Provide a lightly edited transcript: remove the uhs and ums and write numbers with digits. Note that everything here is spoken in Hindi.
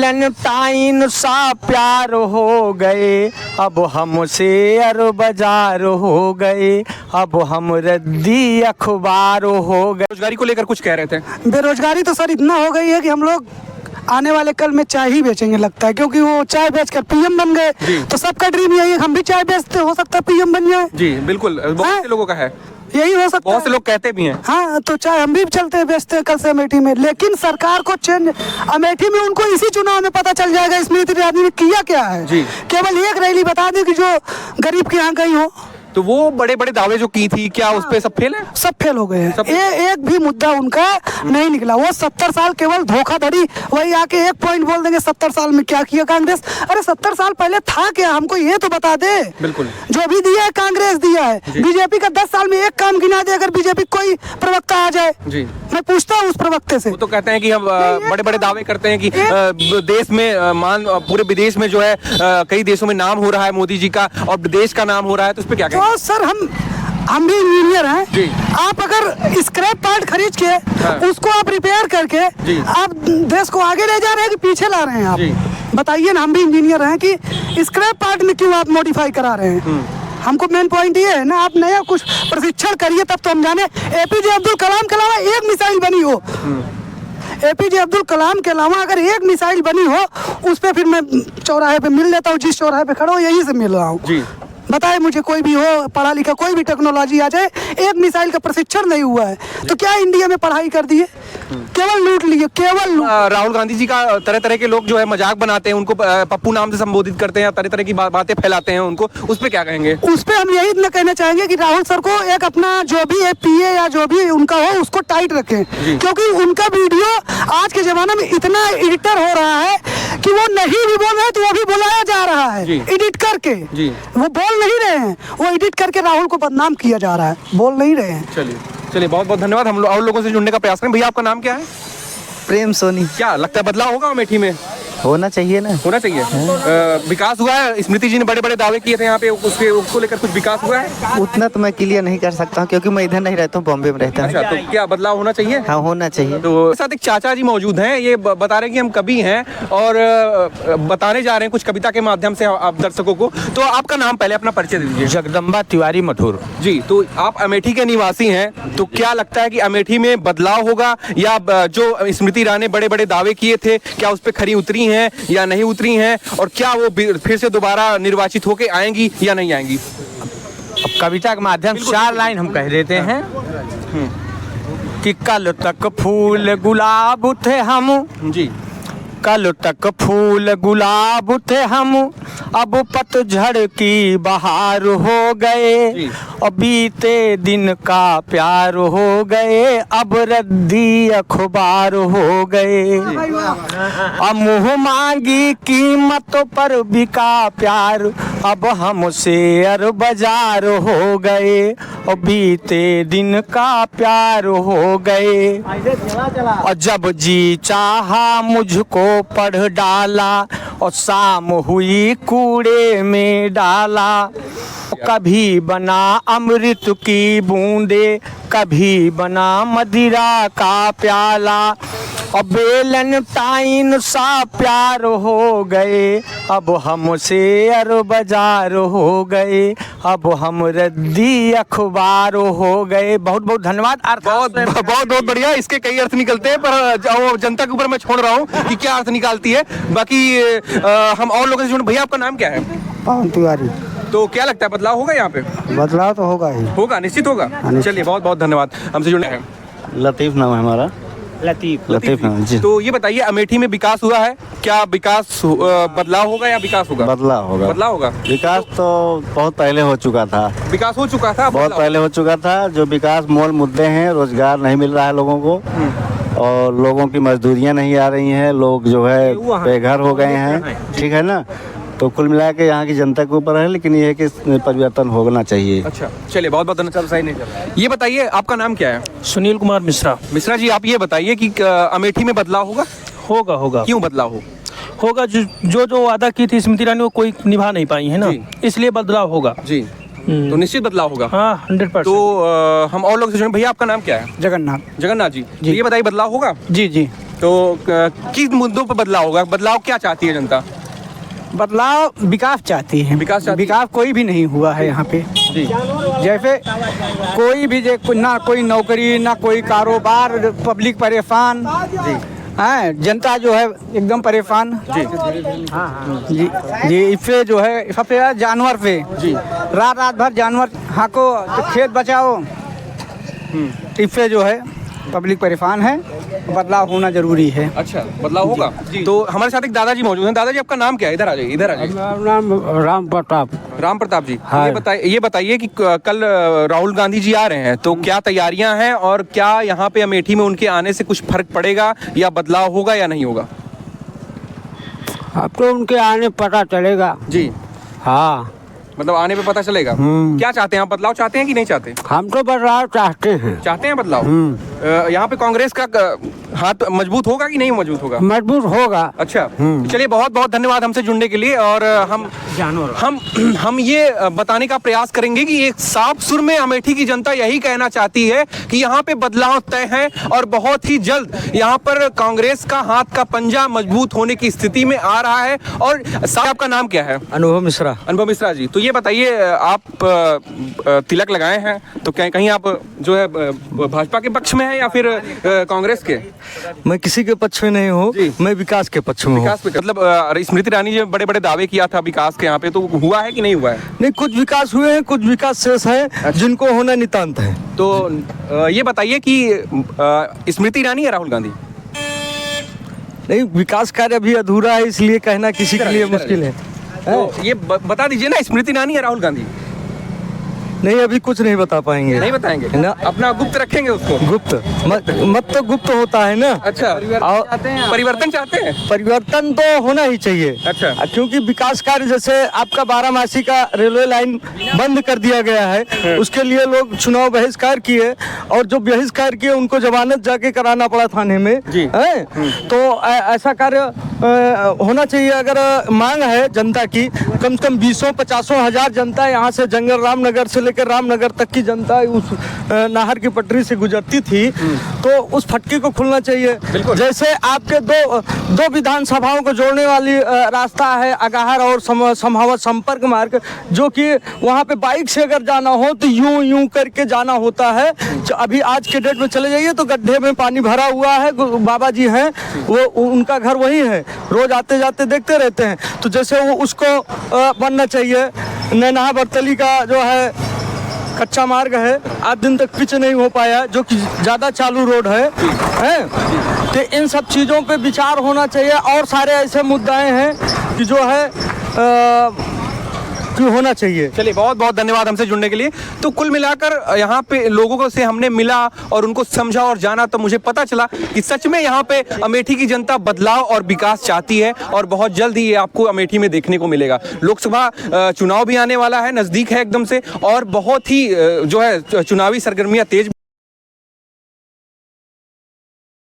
वेलेंटाइन सा प्यार हो गए, अब हमसे अर बाजार हो गए, अब हम रद्दी अखबार हो गए। रोजगारी को लेकर कुछ कह रहे थे। बेरोजगारी तो सर इतना हो गई है कि हम लोग आने वाले कल में चाय ही बेचेंगे लगता है, क्योंकि वो चाय बेचकर पीएम बन गए। तो सबका ड्रीम यही है हम भी चाय बेचते, हो सकता है पीएम बन जाए। जी बिल्कुल, बहुत से लोगों का है, यही हो सकता है। बहुत से लोग कहते भी हैं। हाँ, तो चाय हम भी चलते हैं बेचते हैं कल से अमेठी में। लेकिन सरकार को चेंज, अमेठी में उनको इसी चुनाव में पता चल जाएगा स्मृति ईरानी ने किया क्या है। जी। केवल एक रैली बता दें कि जो गरीब के यहाँ गई हो। तो वो बड़े बड़े दावे जो की थी, क्या उस पे सब फेल है? सब फेल हो गए हैं। एक भी मुद्दा उनका नहीं निकला। वो 70 साल केवल धोखाधड़ी, वही आके एक पॉइंट बोल देंगे 70 साल में क्या किया कांग्रेस। अरे 70 साल पहले था क्या, हमको ये तो बता दे। बिल्कुल, जो भी दिया है कांग्रेस दिया है। बीजेपी का 10 साल में एक काम गिना दे अगर बीजेपी कोई प्रवक्ता आ जाए। जी, मैं पूछता हूँ उस प्रवक्ते से। वो तो कहते हैं कि हम बड़े बड़े दावे करते हैं कि देश में पूरे विदेश में जो है कई देशों में नाम हो रहा है मोदी जी का, और देश का नाम हो रहा है, तो उस पर क्या कहेंगे? तो सर हम भी इंजीनियर हैं। आप अगर स्क्रैप पार्ट खरीद के उसको आप रिपेयर करके आप देश को आगे ले जा रहे हैं कि पीछे ला रहे हैं आप? बताइए ना, हम भी इंजीनियर हैं कि स्क्रैप पार्ट में क्यों आप मॉडिफाई करा रहे हैं? हमको मेन पॉइंट ये है ना, आप नया कुछ प्रशिक्षण करिए तब तो हम जाने। एपीजे अब्दुल कलाम के अलावा एक मिसाइल बनी हो, एपीजे अब्दुल कलाम के अलावा अगर एक मिसाइल बनी हो, उस पर फिर मैं चौराहे पे मिल लेता हूँ, जिस चौराहे पे खड़ा हो यहीं से मिल रहा हूँ। बताए मुझे कोई भी हो पढ़ा लिखा, कोई भी टेक्नोलॉजी आ जाए, एक मिसाइल का प्रशिक्षण नहीं हुआ है तो क्या इंडिया में पढ़ाई कर दिए? केवल लूट लिए, केवल लूट। राहुल गांधी जी का तरह तरह के लोग जो है मजाक बनाते हैं, उनको पप्पू नाम से संबोधित करते हैं, तरह तरह की बातें फैलाते हैं, उनको उस पे क्या कहेंगे? उस पे हम यही इतना कहना चाहेंगे कि राहुल सर को एक अपना जो भी पीए या जो भी उनका हो उसको टाइट रखें, क्योंकि उनका वीडियो आज के जमाने में इतना एडिटर हो रहा है कि वो नहीं भी बोल रहे तो वो भी बुलाया जा रहा है एडिट करके। वो बोल नहीं रहे हैं, वो एडिट करके राहुल को बदनाम किया जा रहा है, बोल नहीं रहे हैं। चलिए बहुत बहुत धन्यवाद। हम और लोगों से जुड़ने का प्रयास करें। भैया आपका नाम क्या है? प्रेम सोनी। क्या लगता है बदलाव होगा अमेठी में? होना चाहिए ना, होना चाहिए। विकास हुआ है? स्मृति जी ने बड़े बड़े दावे किए थे यहाँ पे, उसको लेकर कुछ विकास हुआ है? उतना तो मैं क्लियर नहीं कर सकता हूँ क्योंकि मैं इधर नहीं रहता हूँ, बॉम्बे में रहता हूँ। अच्छा, तो क्या बदलाव होना चाहिए? हाँ, होना चाहिए। तो साथ एक चाचा जी मौजूद हैं, ये बता रहे हैं कि हम कवि हैं और बताने जा रहे हैं कुछ कविता के माध्यम से आप दर्शकों को। तो आपका नाम पहले अपना परिचय दे दीजिए। जगदम्बा तिवारी मठुर जी। तो आप अमेठी के निवासी हैं, तो क्या लगता है कि अमेठी में बदलाव होगा, या जो स्मृति ईरानी बड़े बड़े दावे किए थे क्या उस पर खरी उतरी हैं या नहीं उतरी हैं, और क्या वो फिर से दोबारा निर्वाचित होके आएंगी या नहीं आएंगी? अब कविता के माध्यम से 4 लाइन हम कह देते हैं कि कल तक फूल गुलाब थे हम जी, कल तक फूल गुलाब थे हम, अब पतझड़ की बहार हो गए, और बीते दिन का प्यार हो गए, अब रद्दी अखबार हो गए, अब मुँह मांगी कीमतों पर बिका प्यार, अब हमसे अर बाजार हो गए, और बीते दिन का प्यार हो गए, और जब जी चाहा मुझको पढ़ डाला, और शाम हुई कूड़े में डाला, कभी बना अमृत की बूंदे, कभी बना मदिरा का प्याला, और वेलेंटाइन सा प्यार हो गए, अब हमसे अर बाजार हो गए, अब हम रद्दी अखबार हो गए। बहुत बहुत धन्यवाद। बहुत बढ़िया। इसके कई अर्थ निकलते हैं, पर जनता के ऊपर मैं छोड़ रहा हूँ कि क्या अर्थ निकालती है। बाकी हम और लोगों से जुड़े। भैया आपका नाम क्या है? पवन तिवारी। तो क्या लगता है बदलाव होगा यहाँ पे? बदलाव तो होगा ही, होगा, निश्चित होगा। चलिए बहुत बहुत धन्यवाद हमसे जुड़ने हैं। लतीफ नाम है हमारा। लतीफ नाम जी। तो ये बताइए अमेठी में विकास हुआ है क्या? विकास बदलाव होगा या विकास होगा? बदलाव होगा। बदलाव होगा। विकास तो बहुत पहले हो चुका था। विकास हो चुका था, बहुत पहले हो चुका था। जो विकास मूल मुद्दे हैं, रोजगार नहीं मिल रहा है लोगों को, और लोगों की मजदूरियां नहीं आ रही हैं, लोग जो है बेघर हो गए हैं, ठीक है ना। तो कुल मिला के यहाँ की जनता के ऊपर है, लेकिन ये है कि परिवर्तन होना चाहिए। अच्छा, चलिए बहुत बहुत धन्यवाद। सही नहीं चल रहा है। ये बताइए आपका नाम क्या है? सुनील कुमार मिश्रा। मिश्रा जी, आप ये बताइए कि अमेठी में बदलाव होगा? होगा। क्यों बदलाव होगा? जो वादा की थी स्मृति ईरानी वो कोई निभा नहीं पाई है ना, इसलिए बदलाव होगा जी। तो निश्चित बदलाव होगा। हाँ, 100%। तो हम और लोग से जुड़े। भैया आपका नाम क्या है? जगन्नाथ। जगन्नाथ जी। ये बताइए बदलाव होगा? जी। तो किस मुद्दों पर बदलाव होगा? बदलाव क्या चाहती है जनता? बदलाव विकास चाहती है। विकास चाहती है। विकास कोई भी नहीं हुआ है यहाँ पे। जी जैसे कोई भी ना कोई नौकरी ना कोई कारोबार, पब्लिक परेशान है, जनता जो है एकदम परेशान। जी जी इससे जो है सबसे ज़्यादा जानवर पे रात भर जानवर हाको तो खेत बचाओ, इससे जो है पब्लिक परेशान है, बदलाव होना जरूरी है। अच्छा, बदलाव होगा। तो हमारे साथ एक दादाजी मौजूद हैं। दादाजी आपका नाम क्या है? इधर आ जाइए, इधर आ जाइए। नाम राम प्रताप। राम प्रताप जी, हाँ। ये बताइए कि कल राहुल गांधी जी आ रहे हैं, तो क्या तैयारियां हैं और क्या यहाँ पे अमेठी में उनके आने से कुछ फर्क पड़ेगा या बदलाव होगा या नहीं होगा? अब तो उनके आने पता चलेगा। जी हाँ, मतलब आने पे पता चलेगा। क्या चाहते हैं आप? बदलाव चाहते हैं कि नहीं चाहते? हम तो बदलाव चाहते हैं। चाहते हैं बदलाव। यहाँ पे कांग्रेस का हाथ मजबूत होगा कि नहीं मजबूत होगा? मजबूत होगा। अच्छा, चलिए बहुत बहुत धन्यवाद हमसे जुड़ने के लिए। और हम ये बताने का प्रयास करेंगे कि एक साफ सुर में अमेठी की जनता यही कहना चाहती है कि यहाँ पे बदलाव तय है और बहुत ही जल्द यहाँ पर कांग्रेस का हाथ का पंजा मजबूत होने की स्थिति में आ रहा है। और साहब आपका नाम क्या है? अनुभव मिश्रा। अनुभव मिश्रा जी, तो ये बताइए, आप तिलक लगाए हैं तो कहीं आप जो है भाजपा के पक्ष में है या फिर कांग्रेस के? मैं किसी के पक्ष में नहीं हूँ, मैं विकास के पक्ष में हूँ। विकास पे मतलब स्मृति ईरानी जी बड़े बड़े दावे किया था विकास के, यहाँ पे तो हुआ है कि नहीं हुआ है? नहीं, कुछ विकास हुए हैं, कुछ विकास शेष है जिनको होना नितांत है। तो ये बताइए कि स्मृति ईरानी या राहुल गांधी? नहीं, विकास कार्य अभी अधूरा है, इसलिए कहना किसी के लिए मुश्किल है। तो ये बता दीजिए ना, स्मृति ईरानी या राहुल गांधी? नहीं, अभी कुछ नहीं बता पाएंगे। नहीं बताएंगे ना, अपना गुप्त रखेंगे उसको। गुप्त मत तो गुप्त होता है ना। अच्छा, परिवर्तन चाहते हैं? परिवर्तन तो होना ही चाहिए। अच्छा, क्योंकि विकास कार्य जैसे आपका बारामासी का रेलवे लाइन बंद कर दिया गया है, उसके लिए लोग चुनाव बहिष्कार किए और जो बहिष्कार किए उनको जमानत जाके कराना पड़ा थाने में है। तो ऐसा कार्य होना चाहिए। अगर मांग है जनता की, कम से कम 20-50 हजार जनता यहाँ से जंगल रामनगर से लेकर रामनगर तक की जनता उस नाहर की पटरी से गुजरती थी, तो उस फटके को खुलना चाहिए। जैसे आपके दो विधानसभाओं को जोड़ने वाली रास्ता है अगाहर और संभावत संपर्क मार्ग, जो कि वहाँ पे बाइक से अगर जाना हो तो यूं करके जाना होता है। अभी आज के डेट में चले जाइए तो गड्ढे में पानी भरा हुआ है। बाबा जी हैं, वो उनका घर वही है, रोज आते जाते देखते रहते हैं। तो जैसे वो उसको बनना चाहिए। नैना बरतली का जो है कच्चा मार्ग है, आज दिन तक पिच नहीं हो पाया, जो कि ज़्यादा चालू रोड है। तो इन सब चीज़ों पे विचार होना चाहिए। और सारे ऐसे मुद्दे हैं कि जो है कि होना चाहिए। चलिए बहुत बहुत धन्यवाद हमसे जुड़ने के लिए। तो कुल मिलाकर यहाँ पे लोगों को से हमने मिला और उनको समझा और जाना, तो मुझे पता चला कि सच में यहाँ पे अमेठी की जनता बदलाव और विकास चाहती है और बहुत जल्द ही ये आपको अमेठी में देखने को मिलेगा। लोकसभा चुनाव भी आने वाला है, नज़दीक है एकदम से, और बहुत ही जो है चुनावी सरगर्मियाँ तेज